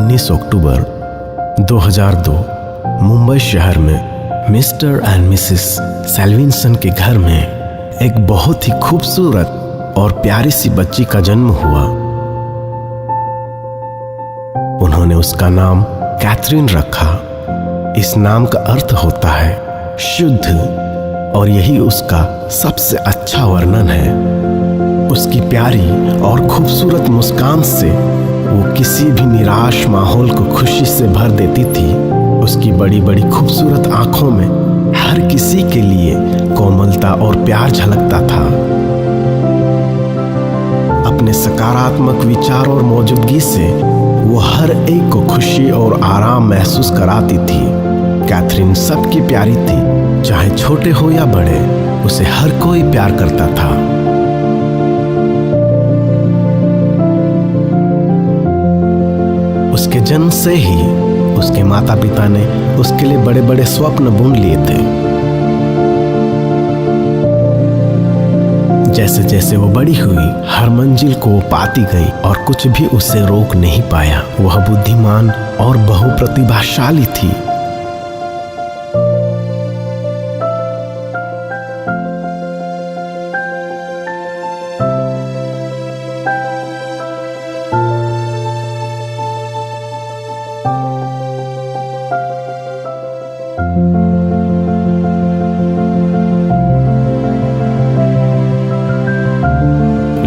19 अक्टूबर 2002 मुंबई शहर में mister and Mrs सेल्विनसन के घर में एक बहुत ही खूबसूरत और प्यारी सी बच्ची का जन्म हुआ। उन्होंने उसका नाम कैथरीन रखा। इस नाम का अर्थ होता है शुद्ध, और यही उसका सबसे अच्छा वर्णन है। उसकी प्यारी और खूबसूरत मुस्कान से वो किसी भी निराश माहौल को खुशी से भर देती थी। उसकी बड़ी बड़ी खूबसूरत आंखों में हर किसी के लिए कोमलता और प्यार झलकता था। अपने सकारात्मक विचार और मौजूदगी से वो हर एक को खुशी और आराम महसूस कराती थी। कैथरीन सबकी प्यारी थी, चाहे छोटे हो या बड़े, उसे हर कोई प्यार करता था। उसके जन्म से ही उसके माता पिता ने उसके लिए बड़े बड़े स्वप्न बुन लिए थे। जैसे जैसे वो बड़ी हुई, हर मंजिल को वो पाती गई और कुछ भी उसे रोक नहीं पाया। वह बुद्धिमान और बहुप्रतिभाशाली थी।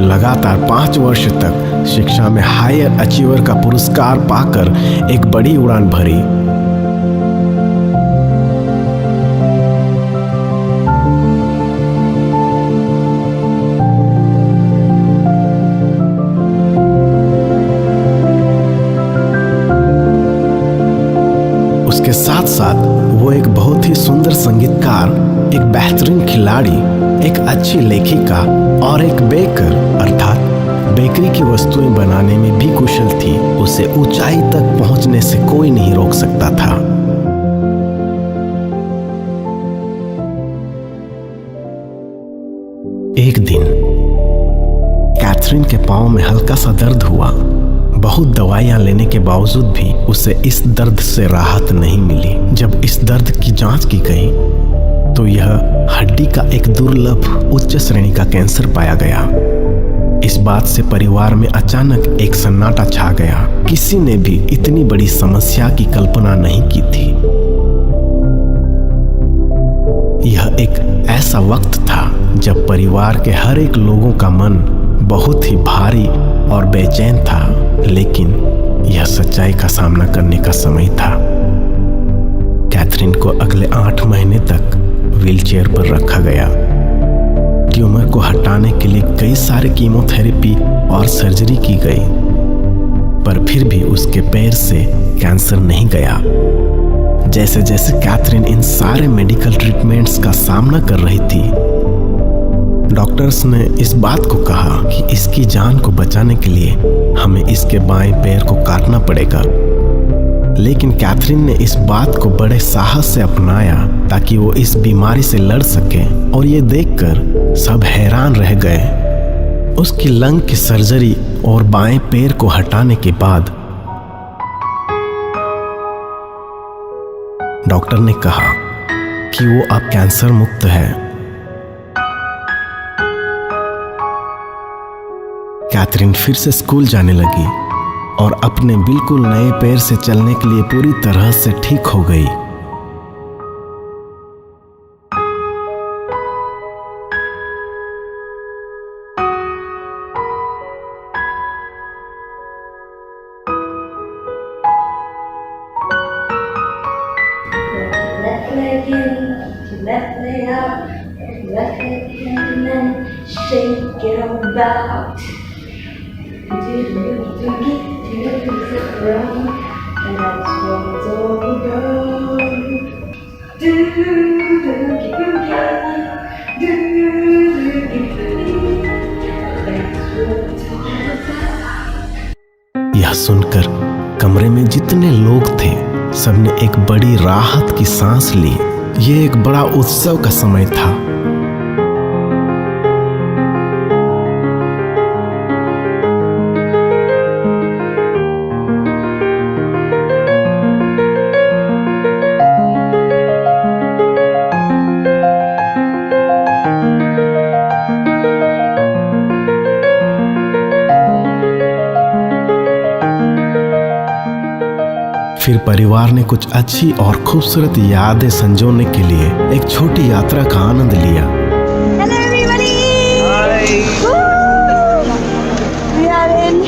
लगातार 5 वर्ष तक शिक्षा में हायर अचीवर का पुरस्कार पाकर एक बड़ी उड़ान भरी। उसके साथ साथ वो एक बहुत ही सुंदर संगीतकार, एक बेहतरीन खिलाड़ी, एक अच्छी लेखिका और एक बेकर अर्थात बेकरी की वस्तुएं बनाने में भी कुशल थी। उसे ऊंचाई तक पहुंचने से कोई नहीं रोक सकता था। एक दिन कैथरीन के पांव में हल्का सा दर्द हुआ। बहुत दवाइयां लेने के बावजूद भी उसे इस दर्द से राहत नहीं मिली। जब इस दर्द की जांच की गई तो यह हड्डी का एक दुर्लभ उच्च श्रेणी का कैंसर पाया गया। इस बात से परिवार में अचानक एक सन्नाटा छा गया। किसी ने भी इतनी बड़ी समस्या की कल्पना नहीं की थी। यह एक ऐसा वक्त था जब परिवार के हर एक लोगों का मन बहुत ही भारी और बेचैन था, लेकिन यह सच्चाई का सामना करने का समय था। कैथरीन को अगले 8 महीने तक व्हीलचेयर पर रखा गया। ट्यूमर को हटाने के लिए कई सारे कीमोथेरेपी और सर्जरी की गई, पर फिर भी उसके पैर से कैंसर नहीं गया। जैसे जैसे कैथरीन इन सारे मेडिकल ट्रीटमेंट्स का सामना कर रही थी, डॉक्टर्स ने इस बात को कहा कि इसकी जान को बचाने के लिए हमें इसके बाएं पैर को काटना पड़ेगा। लेकिन कैथरीन ने इस बात को बड़े साहस से अपनाया ताकि वो इस बीमारी से लड़ सके, और ये देखकर सब हैरान रह गए। उसकी लंग की सर्जरी और बाएं पैर को हटाने के बाद डॉक्टर ने कहा कि वो अब कैंसर मुक्त है। कैथरीन फिर से स्कूल जाने लगी और अपने बिल्कुल नए पैर से चलने के लिए पूरी तरह से ठीक हो गई। यह सुनकर कमरे में जितने लोग थे सबने एक बड़ी राहत की सांस ली। यह एक बड़ा उत्सव का समय था। फिर परिवार ने कुछ अच्छी और खूबसूरत यादें संजोने के लिए एक छोटी यात्रा का आनंद लिया। Hello everybody! Hi. Woo! We are in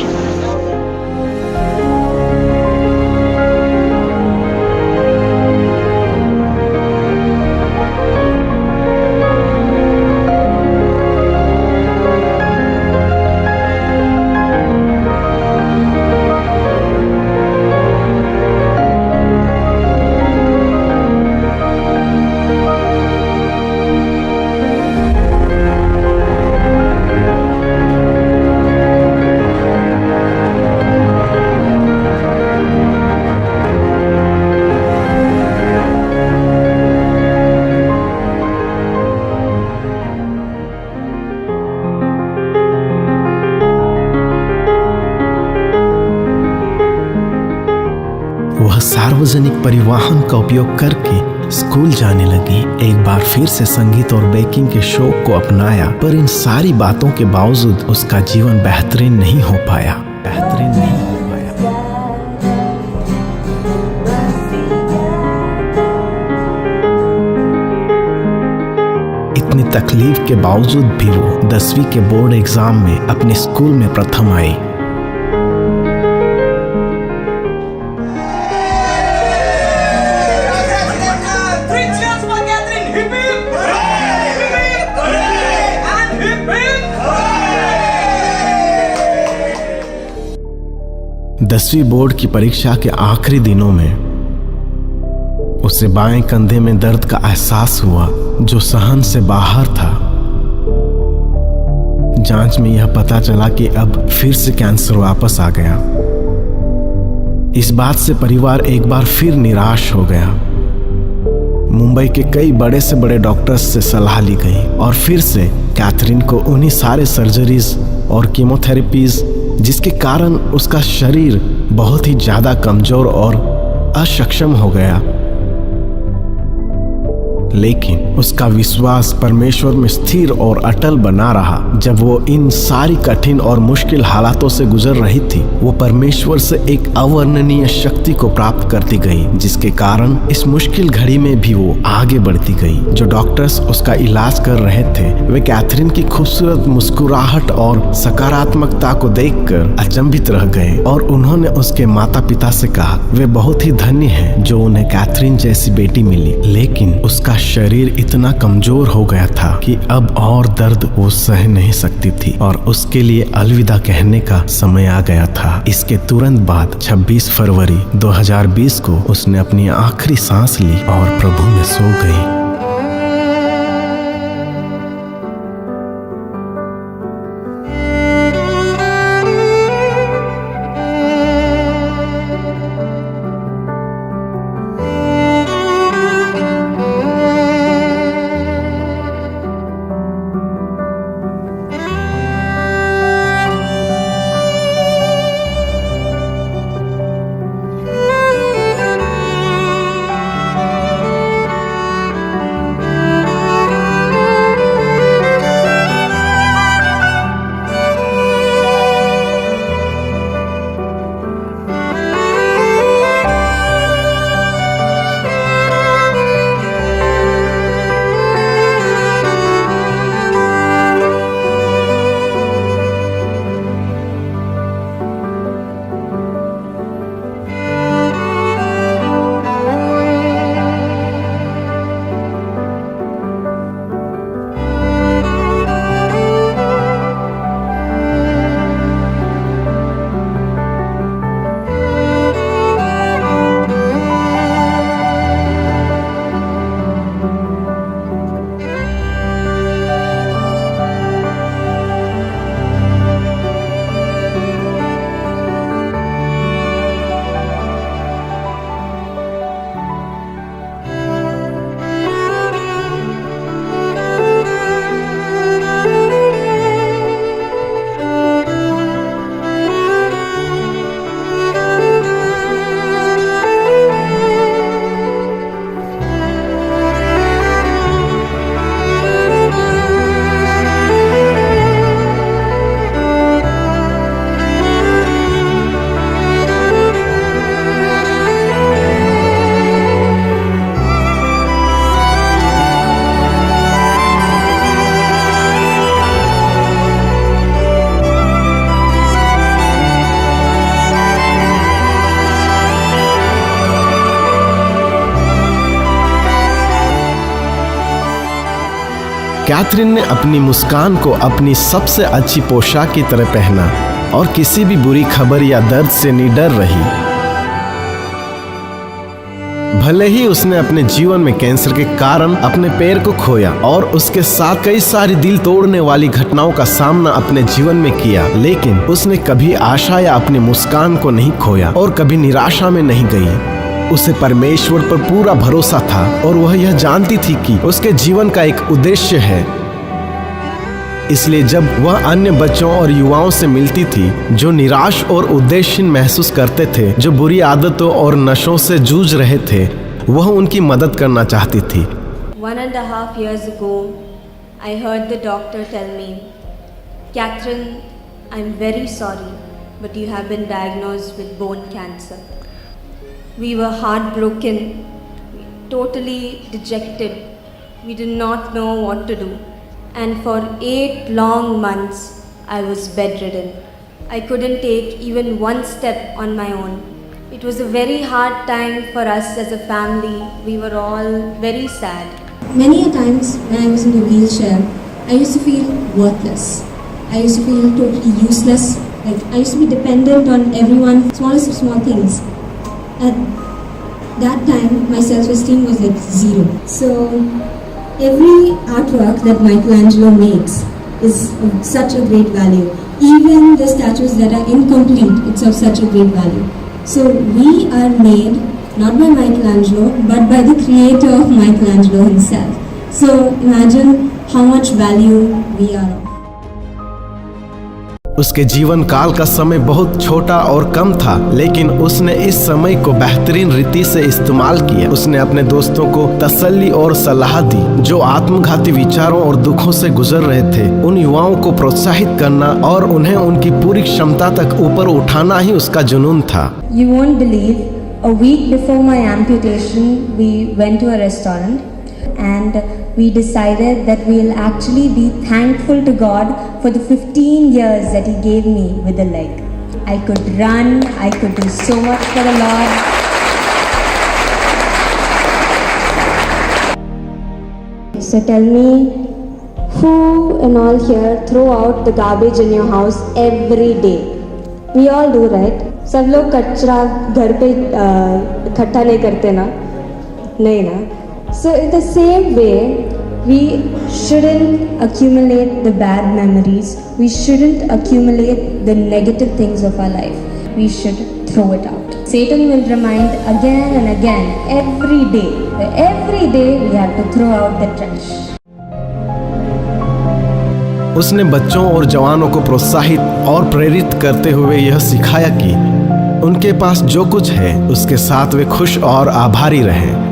वह सार्वजनिक परिवहन का उपयोग करके स्कूल जाने लगी। एक बार फिर से संगीत और बेकिंग के शौक को अपनाया, पर इन सारी बातों के बावजूद उसका जीवन बेहतरीन नहीं हो पाया। इतनी तकलीफ के बावजूद भी वो 10वीं के बोर्ड एग्जाम में अपने स्कूल में प्रथम आई। दसवीं बोर्ड की परीक्षा के आखिरी दिनों में उसे बाएं कंधे में दर्द का एहसास हुआ जो सहन से बाहर था। जांच में यह पता चला कि अब फिर से कैंसर वापस आ गया। इस बात से परिवार एक बार फिर निराश हो गया। मुंबई के कई बड़े से बड़े डॉक्टर्स से सलाह ली गई और फिर से कैथरीन को उन्हीं सारे सर्जरीज और कीमोथेरेपीज जिसके कारण उसका शरीर बहुत ही ज्यादा कमजोर और अक्षम हो गया, लेकिन उसका विश्वास परमेश्वर में स्थिर और अटल बना रहा। जब वो इन सारी कठिन और मुश्किल हालातों से गुजर रही थी, वो परमेश्वर से एक अवर्णनीय शक्ति को प्राप्त करती गई, जिसके कारण इस मुश्किल घड़ी में भी वो आगे बढ़ती गई। जो डॉक्टर्स उसका इलाज कर रहे थे, वे कैथरीन की खूबसूरत मुस्कुराहट और सकारात्मकता को देखकर अचंभित रह गए और उन्होंने उसके माता पिता से कहा वे बहुत ही धन्य हैं जो उन्हें कैथरीन जैसी बेटी मिली। लेकिन उसका शरीर इतना कमजोर हो गया था कि अब और दर्द वो सह नहीं सकती थी और उसके लिए अलविदा कहने का समय आ गया था। इसके तुरंत बाद 26 फरवरी 2020 को उसने अपनी आखिरी सांस ली और प्रभु में सो गई। कैथरीन ने अपनी मुस्कान को अपनी सबसे अच्छी पोशाक की तरह पहना और किसी भी बुरी खबर या दर्द से निडर रही। भले ही उसने अपने जीवन में कैंसर के कारण अपने पैर को खोया और उसके साथ कई सारी दिल तोड़ने वाली घटनाओं का सामना अपने जीवन में किया, लेकिन उसने कभी आशा या अपनी मुस्कान को नहीं खोया और कभी निराशा में नहीं गई। उसे परमेश्वर पर पूरा भरोसा था और वह यह जानती थी कि उसके जीवन का एक उद्देश्य है। इसलिए जब वह अन्य बच्चों और युवाओं से मिलती थी जो निराश और उद्देश्यहीन महसूस करते थे, जो बुरी आदतों और नशों से जूझ रहे थे, वह उनकी मदद करना चाहती थी। 1.5 years ago, I heard the doctor tell me, "Catherine, I'm very sorry, but you have been diagnosed with bone cancer." We were heartbroken, totally dejected. We did not know what to do. And for 8 long months, I was bedridden. I couldn't take even one step on my own. It was a very hard time for us as a family. We were all very sad. Many a times when I was in a wheelchair, I used to feel worthless. I used to feel totally useless. Like I used to be dependent on everyone, smallest of small things. At that time, my self-esteem was like zero. So every artwork that Michelangelo makes is of such a great value. Even the statues that are incomplete, it's of such a great value. So we are made not by Michelangelo, but by the creator of Michelangelo himself. So imagine how much value we are of. उसके जीवन काल का समय बहुत छोटा और कम था, लेकिन उसने इस समय को बेहतरीन रीति से इस्तेमाल किया। उसने अपने दोस्तों को तसल्ली और सलाह दी जो आत्मघाती विचारों और दुखों से गुजर रहे थे। उन युवाओं को प्रोत्साहित करना और उन्हें उनकी पूरी क्षमता तक ऊपर उठाना ही उसका जुनून था। You won't believe, a week before my amputation, we went to a restaurant and we decided that we'll actually be thankful to God for the 15 years that He gave me with a leg. I could run, I could do so much for the Lord. So tell me, who and all here throw out the garbage in your house every day? We all do, right? सब लोग कचरा घर पे इकट्ठा नहीं करते ना? नहीं ना? So in the same way, we shouldn't accumulate the bad memories. We shouldn't accumulate the negative things of our life. We should throw it out. Satan will remind again and again, every day. Every day we have to throw out the trash. उसने बच्चों और जवानों को प्रोत्साहित और प्रेरित करते हुए यह सिखाया कि उनके पास जो कुछ है उसके साथ वे खुश और आभारी रहें।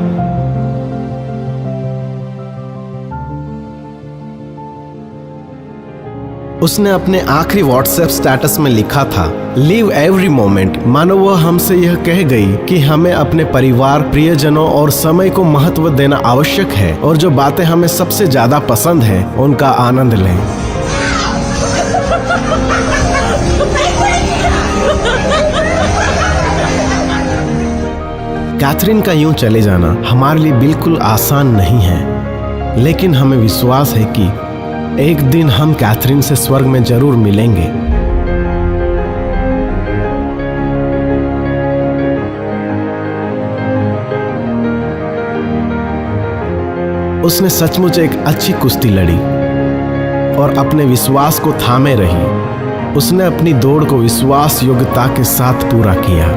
उसने अपने आखिरी व्हाट्सएप स्टेटस में लिखा था, लिव एवरी मोमेंट, मानो वह हमसे यह कह गई कि हमें अपने परिवार, प्रियजनों और समय को महत्व देना आवश्यक है और जो बातें हमें सबसे ज्यादा पसंद है उनका आनंद लें। कैथरीन का यूं चले जाना हमारे लिए बिल्कुल आसान नहीं है, लेकिन हमें विश्वास है कि एक दिन हम कैथरीन से स्वर्ग में जरूर मिलेंगे। उसने सचमुच एक अच्छी कुश्ती लड़ी और अपने विश्वास को थामे रही। उसने अपनी दौड़ को विश्वास योग्यता के साथ पूरा किया।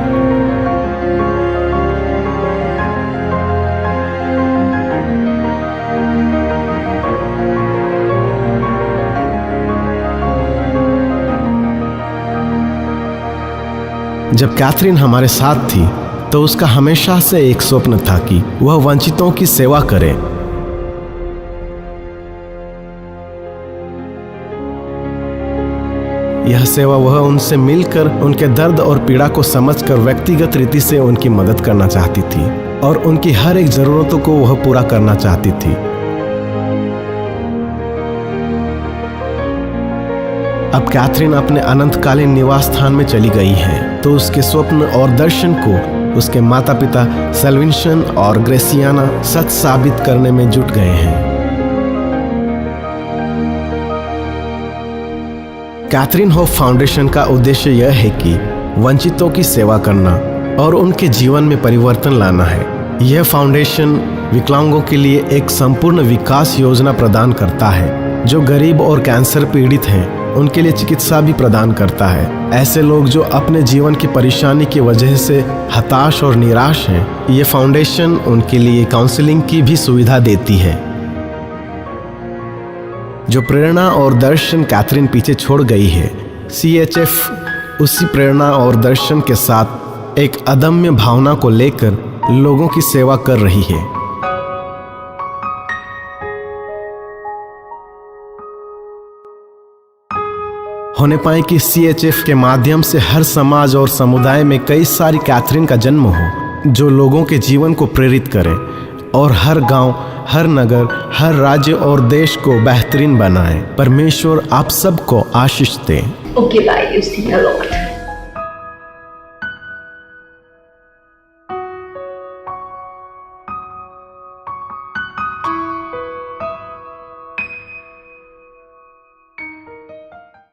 जब कैथरीन हमारे साथ थी तो उसका हमेशा से एक स्वप्न था कि वह वंचितों की सेवा करे। यह सेवा वह उनसे मिलकर उनके दर्द और पीड़ा को समझकर व्यक्तिगत रीति से उनकी मदद करना चाहती थी और उनकी हर एक जरूरतों को वह पूरा करना चाहती थी। अब कैथरीन अपने अनंतकालीन निवास स्थान में चली गई है, तो उसके स्वप्न और दर्शन को उसके माता पिता सेल्विनसन और ग्रेसियाना सच साबित करने में जुट गए हैं। कैथरीन होप फाउंडेशन का उद्देश्य यह है कि वंचितों की सेवा करना और उनके जीवन में परिवर्तन लाना है। यह फाउंडेशन विकलांगों के लिए एक संपूर्ण विकास योजना प्रदान करता है, जो गरीब और कैंसर पीड़ित हैं उनके लिए चिकित्सा भी प्रदान करता है। ऐसे लोग जो अपने जीवन की परेशानी की वजह से हताश और निराश हैं, ये फाउंडेशन उनके लिए काउंसलिंग की भी सुविधा देती है। जो प्रेरणा और दर्शन कैथरीन पीछे छोड़ गई है, CHF उसी प्रेरणा और दर्शन के साथ एक अदम्य भावना को लेकर लोगों की सेवा कर रही है। होने पाए कि CHF के माध्यम से हर समाज और समुदाय में कई सारी कैथरीन का जन्म हो, जो लोगों के जीवन को प्रेरित करे और हर गांव, हर नगर, हर राज्य और देश को बेहतरीन बनाए। परमेश्वर आप सबको आशीष दे। Okay, bye. You see a lot.